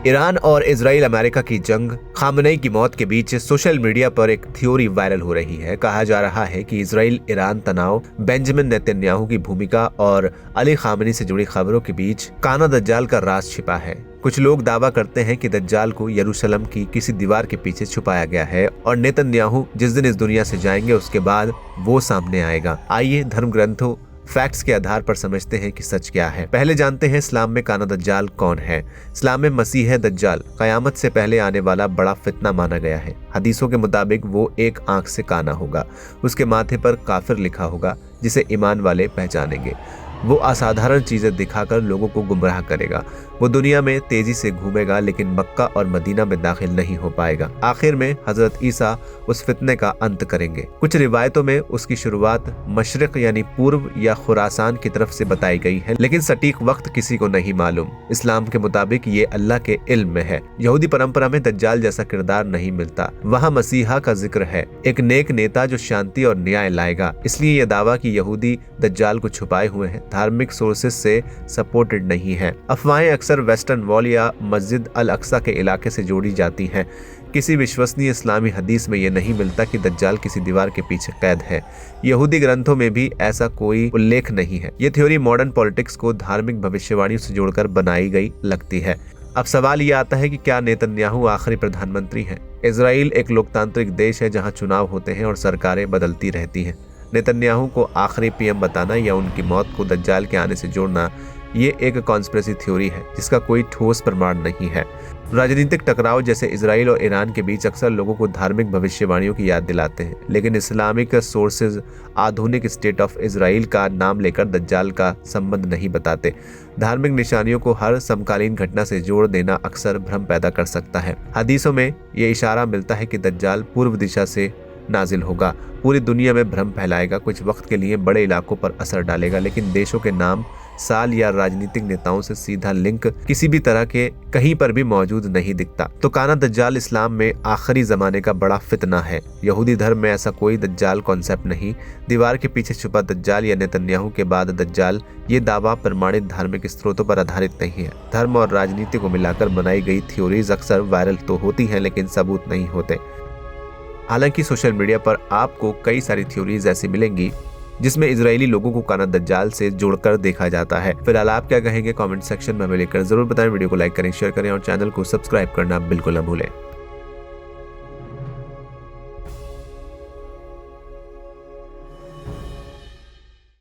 Iran और Israel America की जंग, खामनेई की मौत के बीच सोशल मीडिया पर एक थ्योरी वायरल हो रही है। कहा जा रहा है कि इजराइल ईरान तनाव, बेंजामिन नेतन्याहू की भूमिका और अली खामनेई से जुड़ी खबरों के बीच काना दज्जाल का राज छिपा है। कुछ लोग दावा करते हैं कि दज्जाल को यरूशलेम की किसी दीवार के पीछे छुपाया गया है और नेतन्याहू जिस दिन इस दुनिया से जाएंगे उसके बाद वो सामने आएगा। आइए धर्म ग्रंथों, फैक्ट्स के आधार पर समझते हैं कि सच क्या है। पहले जानते हैं इस्लाम में काना दज्जाल कौन है। इस्लाम में मसीह दज्जाल कयामत से पहले आने वाला बड़ा फितना माना गया है। हदीसों के मुताबिक वो एक आंख से काना होगा, उसके माथे पर काफिर लिखा होगा जिसे ईमान वाले पहचानेंगे। वो असाधारण चीजें दिखाकर लोगों को गुमराह करेगा। वो दुनिया में तेजी से घूमेगा लेकिन मक्का और मदीना में दाखिल नहीं हो पाएगा। आखिर में हजरत ईसा उस फितने का अंत करेंगे। कुछ रिवायतों में उसकी शुरुआत मशरिक यानी पूर्व या खुरासान की तरफ से बताई गई है, लेकिन सटीक वक्त किसी को नहीं मालूम। इस्लाम के मुताबिक ये अल्लाह के इल्म में है। यहूदी परंपरा में दज्जाल जैसा किरदार नहीं मिलता। वहाँ मसीहा का जिक्र है, एक नेक नेता जो शांति और न्याय लाएगा। इसलिए यह दावा कि यहूदी दज्जाल को छुपाए हुए हैं धार्मिक सोर्सेज से सपोर्टेड नहीं है। अफवाहें अक्सर वेस्टर्न वॉल या मस्जिद अल अक्सा के इलाके से जोड़ी जाती हैं। किसी विश्वसनीय इस्लामी हदीस में यह नहीं मिलता कि दज्जाल किसी दीवार के पीछे कैद है। यहूदी ग्रंथों में भी ऐसा कोई उल्लेख नहीं है। यह थ्योरी मॉडर्न पॉलिटिक्स को धार्मिक भविष्यवाणियों से जोड़कर बनाई गई लगती है। अब सवाल ये आता है कि क्या नेतन्याहू आखिरी प्रधानमंत्री हैं? इजराइल एक लोकतांत्रिक देश है जहां चुनाव होते हैं और सरकारें बदलती रहती हैं। नेतन्याहू को आखिरी पीएम बताना या उनकी मौत को दज्जाल के आने से जोड़ना, ये एक कॉन्स्पिरेसी थ्योरी है जिसका कोई ठोस प्रमाण नहीं है। राजनीतिक टकराव जैसे इजराइल और ईरान के बीच अक्सर लोगों को धार्मिक भविष्यवाणियों की याद दिलाते हैं, लेकिन इस्लामिक सोर्सेज आधुनिक स्टेट ऑफ इजराइल का नाम लेकर दज्जाल का संबंध नहीं बताते। धार्मिक निशानियों को हर समकालीन घटना से जोड़ देना अक्सर भ्रम पैदा कर सकता है। हदीसों में ये इशारा मिलता है कि दज्जाल पूर्व दिशा से नाजिल होगा, पूरी दुनिया में भ्रम फैलाएगा, कुछ वक्त के लिए बड़े इलाकों पर असर डालेगा, लेकिन देशों के नाम, साल या राजनीतिक नेताओं से सीधा लिंक किसी भी तरह के कहीं पर भी मौजूद नहीं दिखता। तो काना दज्जाल इस्लाम में आखिरी जमाने का बड़ा फितना है। यहूदी धर्म में ऐसा कोई दज्जाल कॉन्सेप्ट नहीं। दीवार के पीछे छुपा दज्जाल या नेतन्याहू के बाद दज्जाल, ये दावा प्रमाणित धार्मिक स्रोतों पर आधारित नहीं है। धर्म और राजनीति को मिलाकर बनाई गई थ्योरीज अक्सर वायरल तो होती हैं लेकिन सबूत नहीं होते। हालांकि सोशल मीडिया पर आपको कई सारी थ्योरीज ऐसी मिलेंगी जिसमें इजरायली लोगों को काना दज्जाल से जोड़कर देखा जाता है। फिलहाल आप क्या कहेंगे कमेंट सेक्शन में हमें लिखकर जरूर बताएं। वीडियो को लाइक करें, शेयर करें और चैनल को सब्सक्राइब करना बिल्कुल न भूलें।